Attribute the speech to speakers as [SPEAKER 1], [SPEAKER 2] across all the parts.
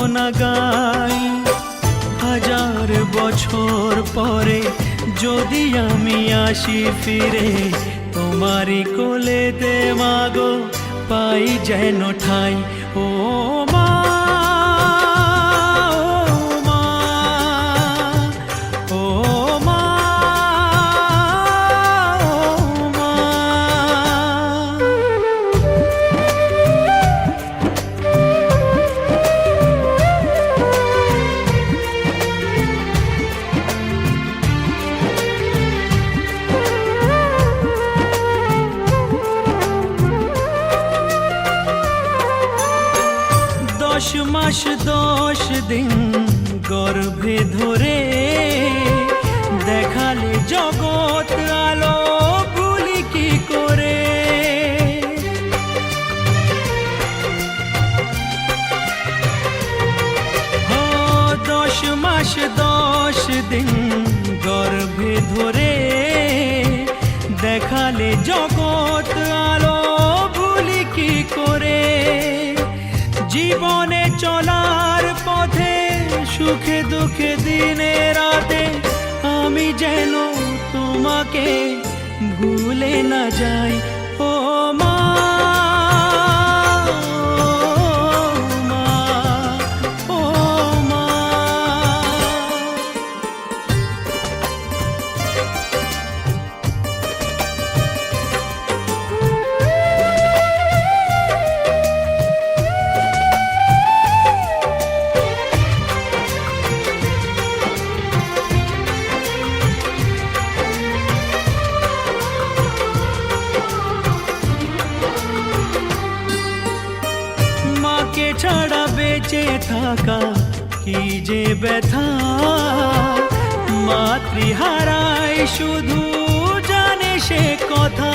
[SPEAKER 1] বন্দনা গাই। হাজার বছর পরে যদি আমি আসি ফিরে, তোমারই কোলেতে মাগো পাই যেন ঠাই। ও মা, ও মা, ও মা। দশ মাস 10 দিন গর্ভে ধরে দেখালে জগৎ আলো ভুলি কি করে। 10 মাস 10 দিন গর্ভে ধরে দেখালে জগৎ আলো ভুলি কি করে। জীবনে চলার পথে সুখে দুঃখে দিনে রাতে আমি যেন তোমাকে ভুলে না যাই। ও মা, ও মা। মাকে ছাড়া বেঁচে থাকা কি যে ব্যথা, মাতৃহারায় শুধু জানে সে কথা।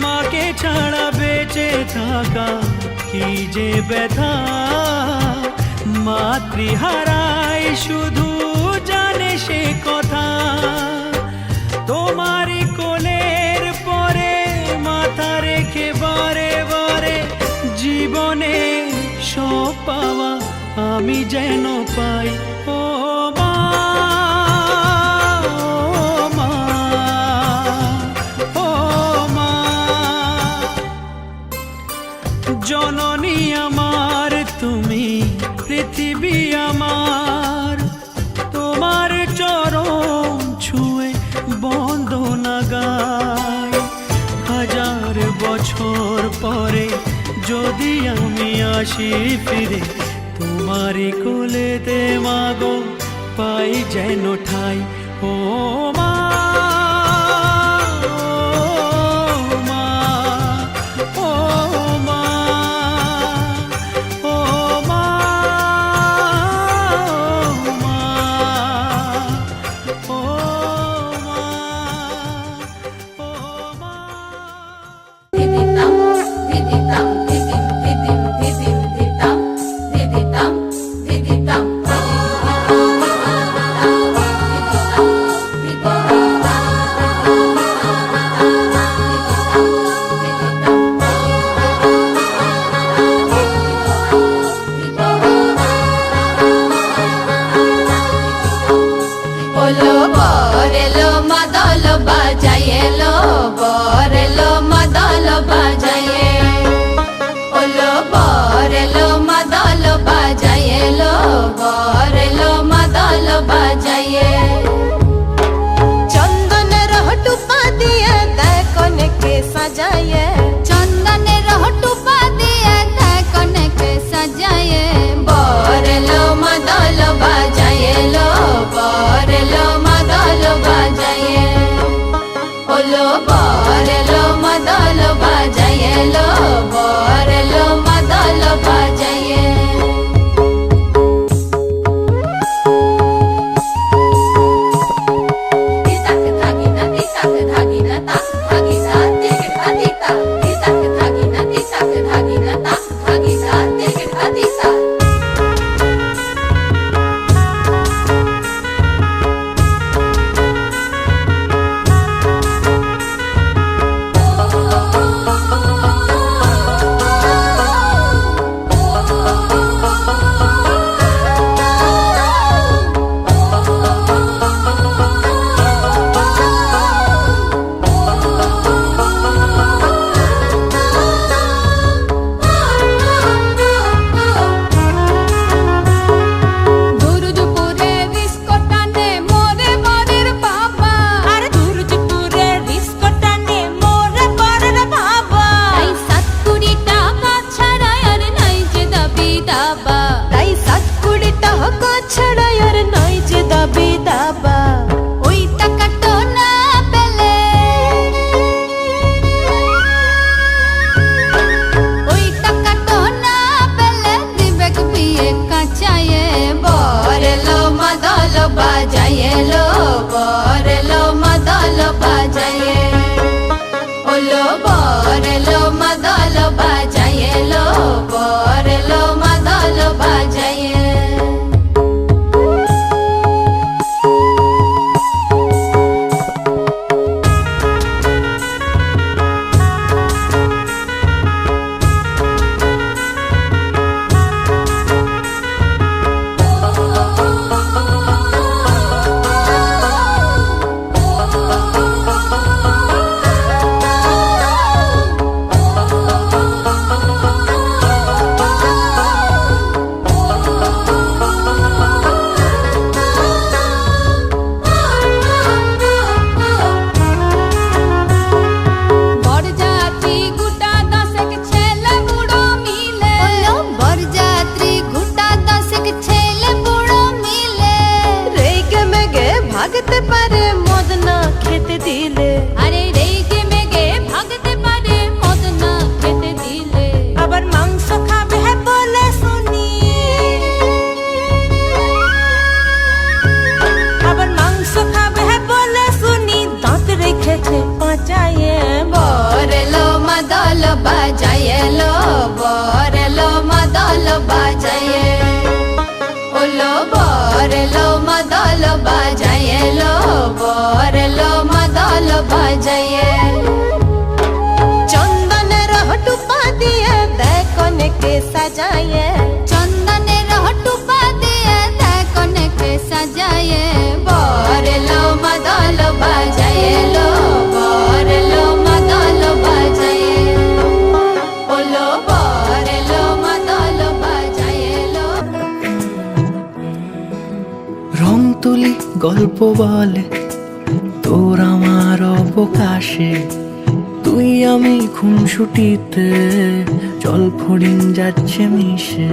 [SPEAKER 1] মাকে ছাড়া বেঁচে থাকা কি যে ব্যথা, মাতৃহারায় শুধু জানে সে কথা। তোমারই কোলের পরে মাথা রেখে বারে বারে জীবনে সব পাওয়া আমি যেন পাই। ও মা, ও মা, ও মা। জননী আমার তুমি, পৃথিবী আমার, তোমার চরণ ছুঁয়ে বন্দনা গাই। হাজার বছর পরে যদি আমি আসি ফিরে, তোমারই কোলেতে মাগো পাই যেন ঠাই। ও মা, ও মা, ও মা, ও মা, ও মা, ও মা।
[SPEAKER 2] বাজায়ে লো বরে লো মাদল বাজায়ে ওলো বরে লো মাদল বাজায়ে লো বরে লো মাদল বাজায়ে চন্দনের হটুপা দিয়ে দেখনকে সাজায়ে চন্দনের হটুপা দিয়ে দেখনকে সাজায়ে বরে লো মাদল বাজায়ে লো বরে লো মাদল বাজায়ে ওলো বরে লো মাদল বাজায়ে লো
[SPEAKER 1] রং তুলি গল্প বলে তোর আমার অবকাশে, তুই আমি খুনসুটিতে জল ফড়িং যাচ্ছে মিশে।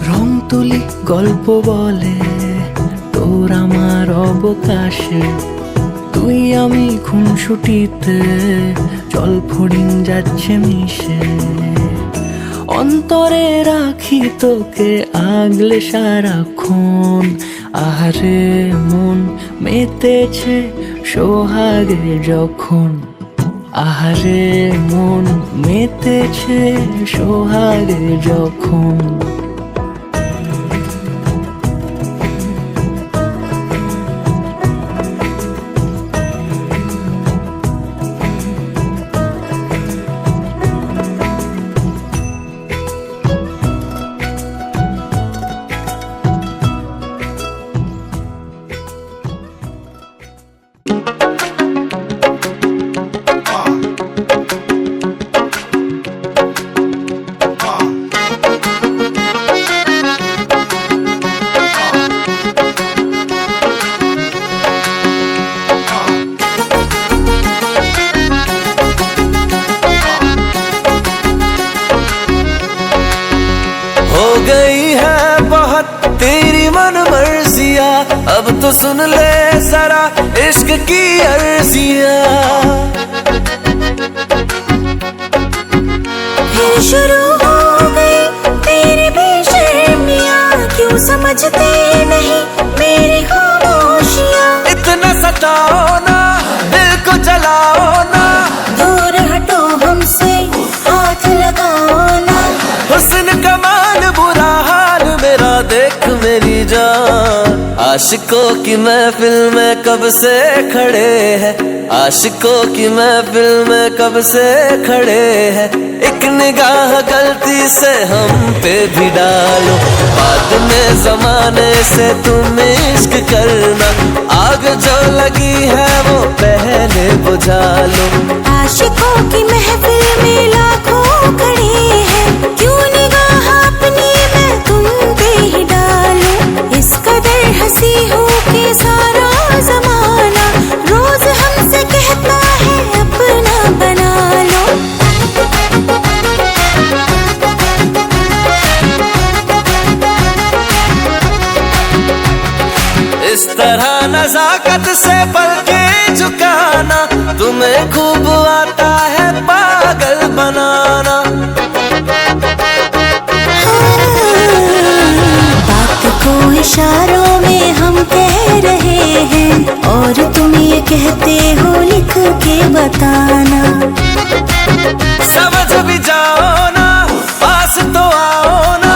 [SPEAKER 1] রং তুলি গল্প বলে তোর আমার অবকাশে, তুই আমি খুনসুটিতে জল ফড়িং যাচ্ছে মিশে। অন্তরে রাখি তোকে আগলে সারাক্ষণ, আহারে মন মেতেছে সোহাগে যখন, আহারে মন মেতেছে সোহাগে যখন।
[SPEAKER 3] हो गई है बहुत तेरी मन मर्जिया, अब तो सुन ले जरा इश्क की अर्जिया।
[SPEAKER 4] फिर शुरू हो गई तेरी बेशर्मियाँ, क्यों समझते नहीं मेरी खामोशियाँ।
[SPEAKER 3] इतना सताओ ना, दिल को जलाओ ना,
[SPEAKER 4] दूर हटो हमसे, हाथ लगाओ ना।
[SPEAKER 3] हुस्न कमाल बुरा हाल मेरा देख मेरी जान। आशिकों की महफिल में कब से खड़े हैं, आशिकों की महफिल में कब से खड़े हैं। एक निगाह गलती से हम पे भी डालो, बाद में जमाने से तुम इश्क करना। आग जो लगी है वो पहले बुझा लो।
[SPEAKER 4] आशिकों की महफिल में लाखों खड़े हैं, क्यों निगाह अपनी मैं तुम पे ही डालूं। इस कदर हंसी हूँ कि सारा जमाना रोज हमसे कहता है अपना बना लो।
[SPEAKER 3] इस तरह नजाकत से पलकें झुकाना, तुम्हें खूब आता है पागल बनाना।
[SPEAKER 4] बात को इशारों में हम कह रहे हैं, और तुम ये कहते हो लिख के बताना।
[SPEAKER 3] समझ भी जाओ ना, पास तो आओ ना,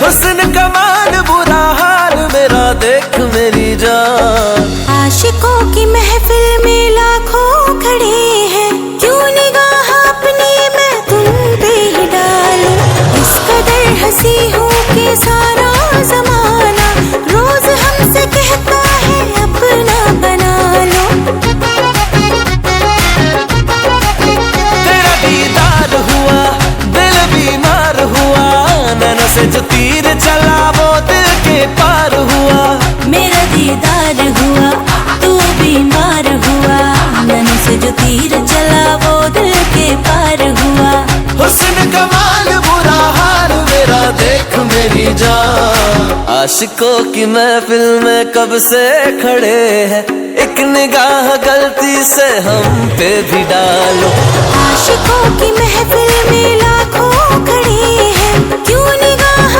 [SPEAKER 3] हुस्न कमाल बुरा हाल मेरा देख मेरी जान।
[SPEAKER 4] आशिकों की महफिल में लाखों खड़े हैं, क्यों निगाह अपनी मैं तुम पे ही डालूं। इस कदर हंसी हूँ कि सारा जमाना रोज हमसे कहता है अपना बना लो।
[SPEAKER 3] तेरा दीदार हुआ, दिल बीमार हुआ, नैनों से जो तीर चला वो दिल के पार हुआ।
[SPEAKER 4] मेरा दीदार हुआ, तू बीमार हुआ, नैनों से जो तीर चला वो दिल के पार हुआ।
[SPEAKER 3] हुस्न कमाल बुरा हाल मेरा देख मेरी जान। आशिकों की महफिल में कब से खड़े हैं, एक निगाह गलती से हम पे भी डालो।
[SPEAKER 4] आशिकों की महफिल में लाखों खड़े हैं, क्यों निगाह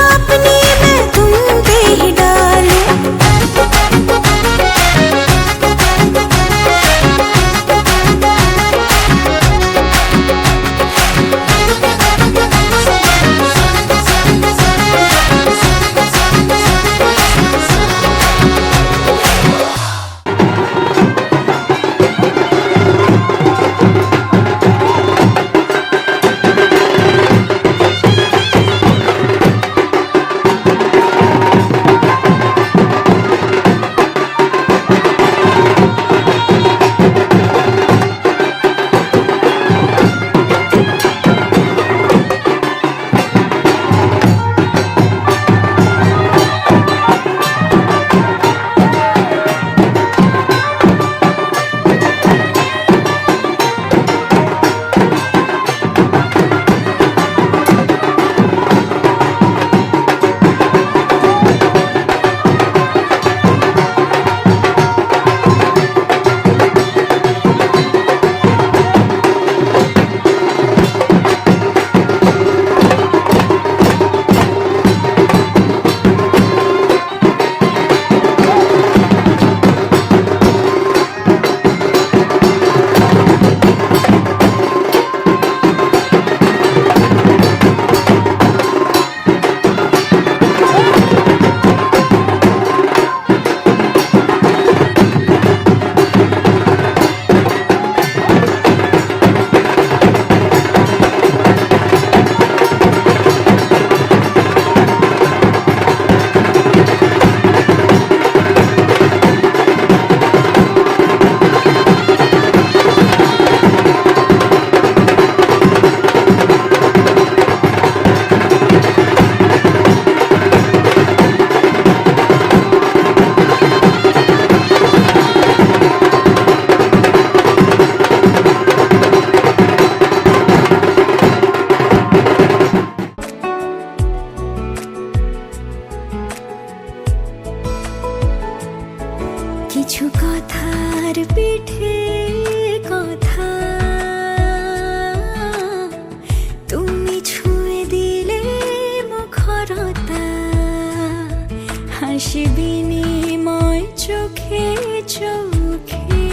[SPEAKER 4] নিমিষ বিনিময় চোখে চোখে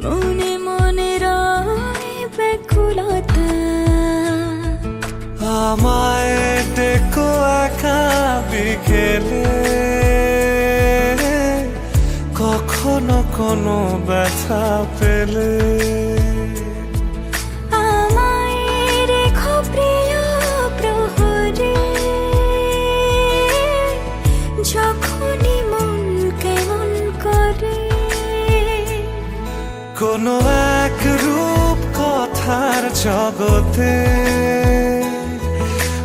[SPEAKER 4] মনে মনে রয় ব্যাকুলতা।
[SPEAKER 1] আমায় ডেকো একা বিকেলে, কখনো কোনো ব্যথা পেলে।
[SPEAKER 4] আমায় রেখো প্রিয় প্রহরে, যখনই মন কেমন করে।
[SPEAKER 1] কোনো এক রূপ কথার জগতে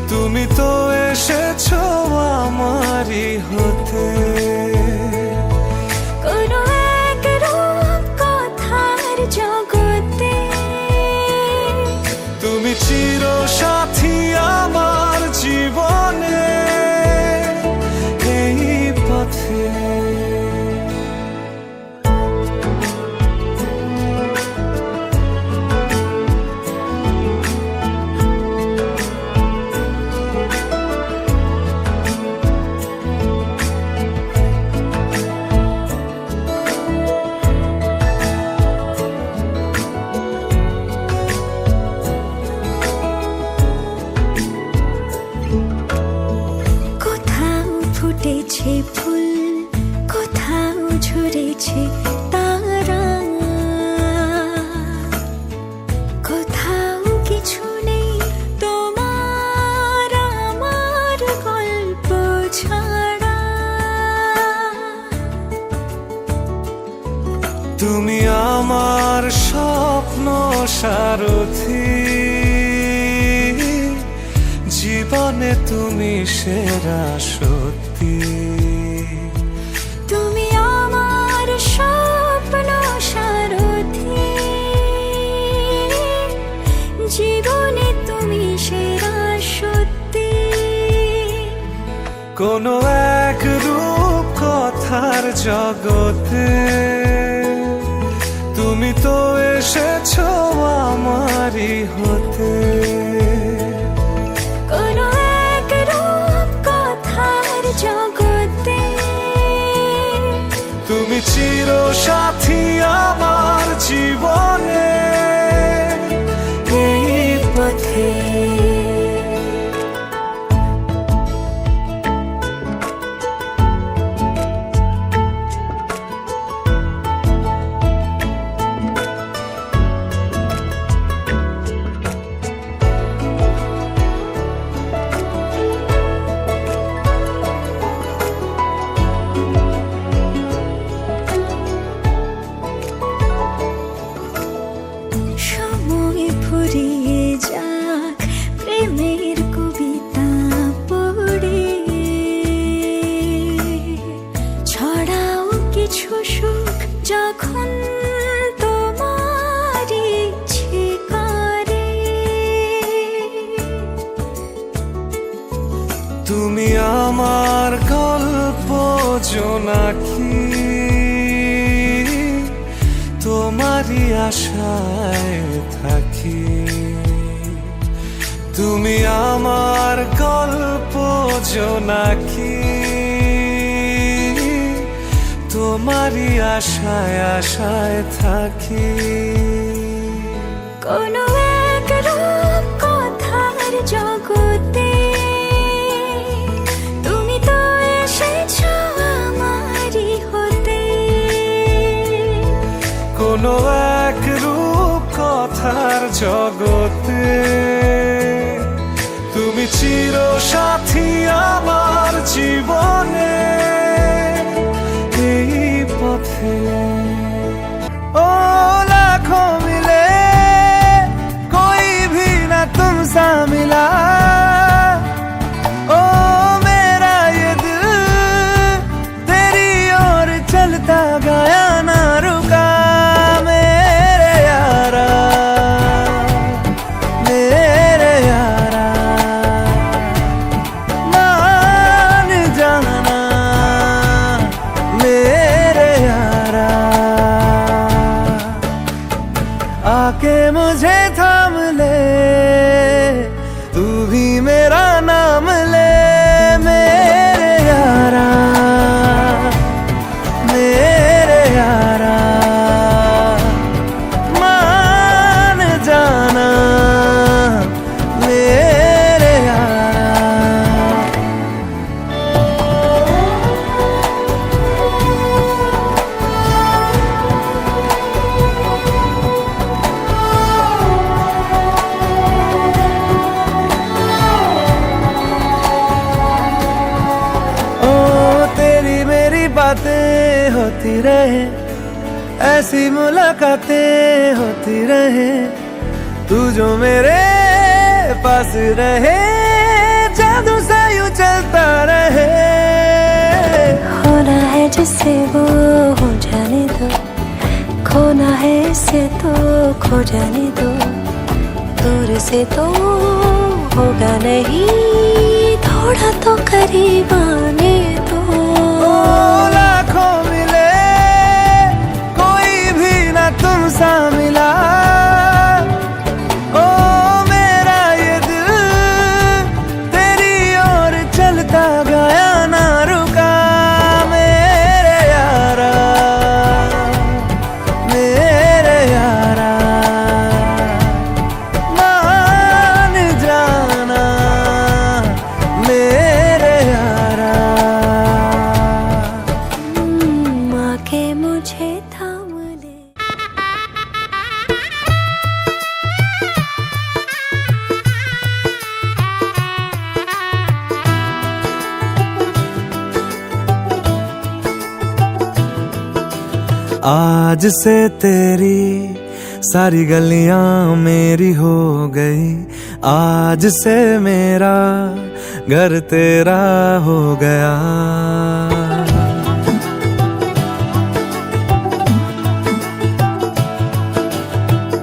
[SPEAKER 1] তুমি তো এসেছো আমারই হতে।
[SPEAKER 4] কোনো এক রূপ কথার জগতে
[SPEAKER 1] তুমি চির সাথী আমার জীবনে এই পথে।
[SPEAKER 4] কোথাও ফুটেছে ফুল, কোথাও ঝরেছে তারা, কোথাও কিছু নেই তোমার আমার গল্প ছাড়া।
[SPEAKER 1] তুমি আমার স্বপ্ন সারথি, জীবনে তুমি সেরা সত্যি।
[SPEAKER 4] তুমি আমার স্বপ্ন সারথি, জীবনে তুমি সেরা সত্যি।
[SPEAKER 1] কোনো এক রূপ কথার জগতে তুমি তো এসেছো আমারই হতে।
[SPEAKER 4] কোনো এক রূপ কথার জগতে
[SPEAKER 1] তুমি চির সাথী আমার জীবনে এই পথে।
[SPEAKER 4] সময় ফুরিয়ে যাক প্রেমের কবিতা পড়ে, ছড়াও কিছু সুখ যখন তোমার ইচ্ছে করে।
[SPEAKER 1] তুমি আমার গল্প জোনাকি, তোমারই আশায় থাকি। তুমি আমার গল্প জোনাকি, তোমারই আশায় আশায় থাকি।
[SPEAKER 4] কোনো এক রূপ কথার জগতে তুমি তো এসেছো আমারই হতে।
[SPEAKER 1] কোনো এক রূপ কথার জগতে তুমি চির সাথী আমার জীবনে এই পথে। ও লাখों मिले कोई भी ना तुमसा मिला, ओ मेरा ये दिल तेरी ओर चलता गया ना रुका। मेरे यारा मान जाना, मेरे यारा आके मुझे थाम ले, तू होती रहे, ऐसी मुलाकातें होती रहे, तू जो मेरे पास रहे, जादू सा यूं चलता रहे।
[SPEAKER 4] होना है जिससे वो हो जाने दो, खोना है इससे तो खो जाने दो, दूर से तो होगा नहीं, थोड़ा तो करीब आने दो।
[SPEAKER 1] लाखों मिले कोई भी ना तुम सा मिला, ओ मेरा ये दिल तेरी ओर चलता गया ना रुका। मेरे यारा, मेरे यारा, मान जाना मेरे यारा।
[SPEAKER 4] आके मुझे थाम ले।
[SPEAKER 1] आज से तेरी सारी गलियां मेरी हो गई, आज से मेरा घर तेरा हो गया।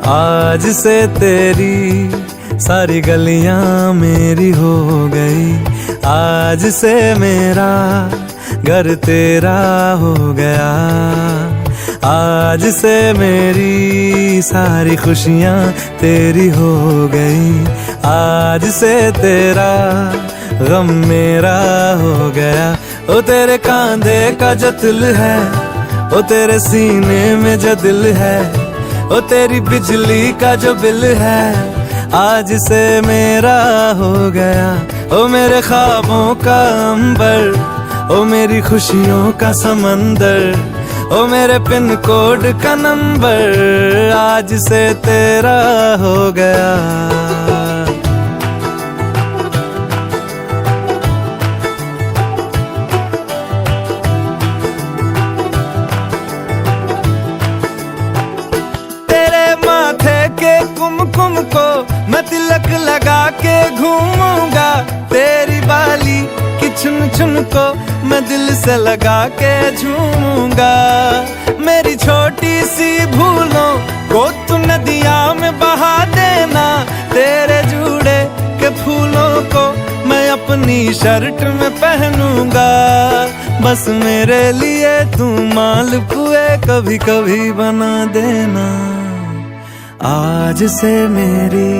[SPEAKER 1] आज से तेरी सारी गलियां मेरी हो गई, आज से मेरा घर तेरा हो गया। आज से मेरी सारी खुशियां तेरी हो गई, आज से तेरा गम मेरा हो गया। ओ तेरे कांधे का जो दिल है, ओ तेरे सीने में जो दिल है, ओ तेरी बिजली का जो बिल है, आज से मेरा हो गया। ओ मेरे ख्वाबों का अंबर, ओ मेरी खुशियों का समंदर, ओ मेरे पिन कोड का नंबर, आज से तेरा हो गया। तेरे माथे के कुमकुम को मैं तिलक लगा के घूमूंगा, तेरी बाली की चुन चुन को मैं दिल से लगा के झूमूंगा। मेरी छोटी सी भूलों को तू नदिया में बहा देना, तेरे जूड़े के फूलों को मैं अपनी शर्ट में पहनूंगा। बस मेरे लिए तू मालपुए कभी कभी बना देना। आज से मेरी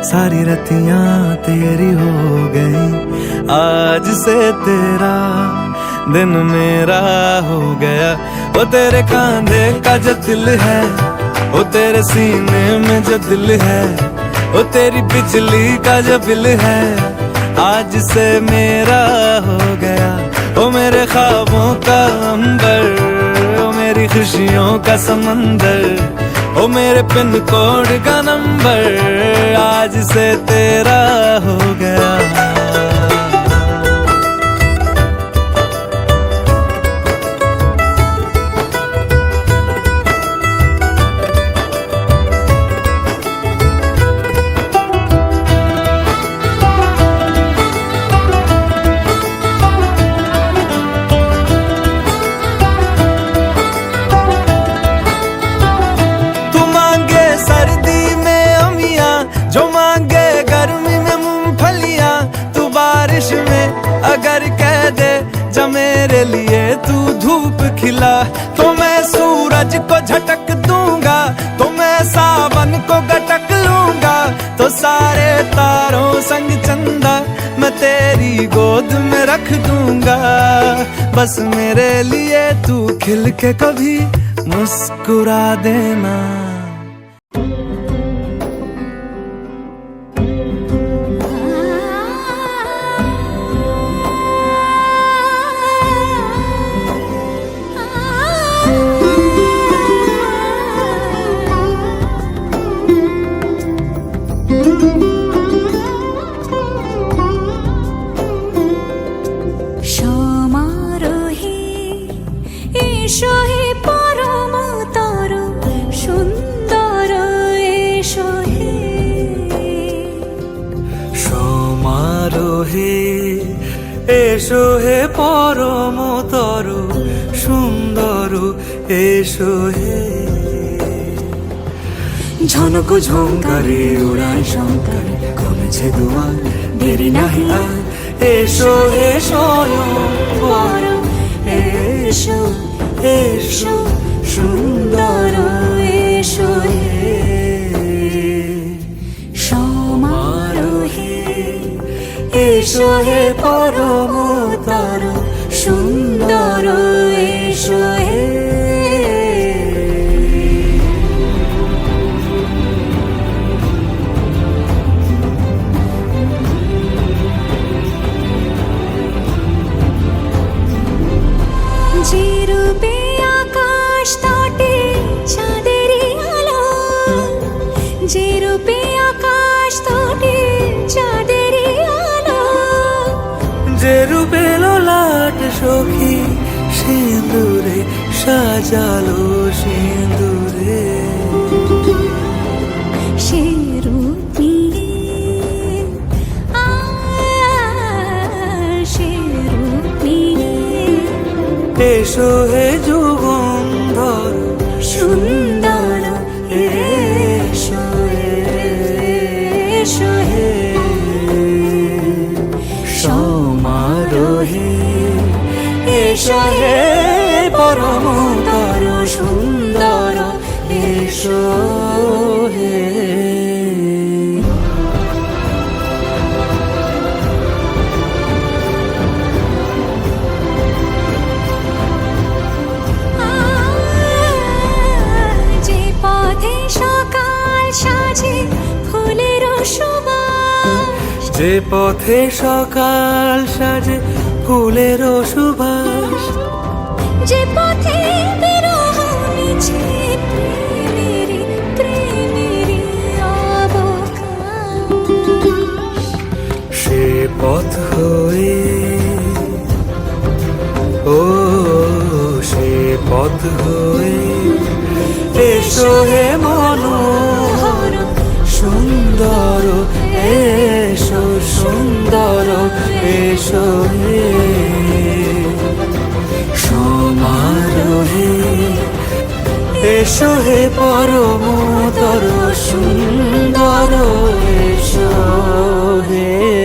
[SPEAKER 1] सारी रतियां तेरी हो गई, आज से तेरा दिन मेरा हो गया। वो तेरे कांधे का जो दिल है, वो तेरे सीने में जो दिल है, वो तेरी बिजली का जो बिल है, आज से मेरा हो गया। ओ मेरे ख्वाबों का अंबर, ओ मेरी खुशियों का समंदर, ओ मेरे पिन कोड का नंबर, आज से तेरा हो गया। सर्दी में अमियां जो मांगे गर्मी में मूंगफलियां, तू बारिश में अगर कह दे जब मेरे लिए तू धूप खिला, तो मैं सूरज को झटक दूंगा, तो मैं सावन को गटक लूंगा, तो सारे तारों संग चंदा मैं तेरी गोद में रख दूंगा। बस मेरे लिए तू खिल के कभी मुस्कुरा देना।
[SPEAKER 4] क्षमारोही ईश्वर
[SPEAKER 1] এসো হে পরমতর সুন্দর এসো হে। ঝনক ঝঙ্কারে উড়ায় শঙ্কারে কমেছে দুয়ার দেরি নাহি আর। এসো হে স্বয়ং পরম এসো এসো সুন্দর এসো হে। সমারোহে এসো হে পরমতর সুন্দর এসো হে।
[SPEAKER 4] যে রূপে আকাশ তটে চাঁদেরই আলো, যে রূপে আকাশ তটে চাঁদেরই আলো,
[SPEAKER 1] যে রূপে ললাট সখী সিঁদুরে সাজালো সিঁদুরে।
[SPEAKER 4] সে রূপ নিয়ে সে রূপ নিয়ে
[SPEAKER 1] এসো হে যুগন্ধর
[SPEAKER 4] সুন্দর এসো এসো হে।
[SPEAKER 1] সমারোহে এসো হে পরমতর সুন্দর এসো হে।
[SPEAKER 4] যে পথে সকাল সাজে ফুলের সুবাস,
[SPEAKER 1] যে পথে সকাল সাজে ফুলের সুবাস,
[SPEAKER 4] যে পথে বিরহ মিছে প্রেমেরই প্রেমেরই অবকাশ,
[SPEAKER 1] সে পথ হয়ে ও সে পথ হয়ে এসো হে মনোহর সুন্দর এসো সুন্দর এসো হে। সমারোহে এসো হে পরমতর সুন্দর এসো হে।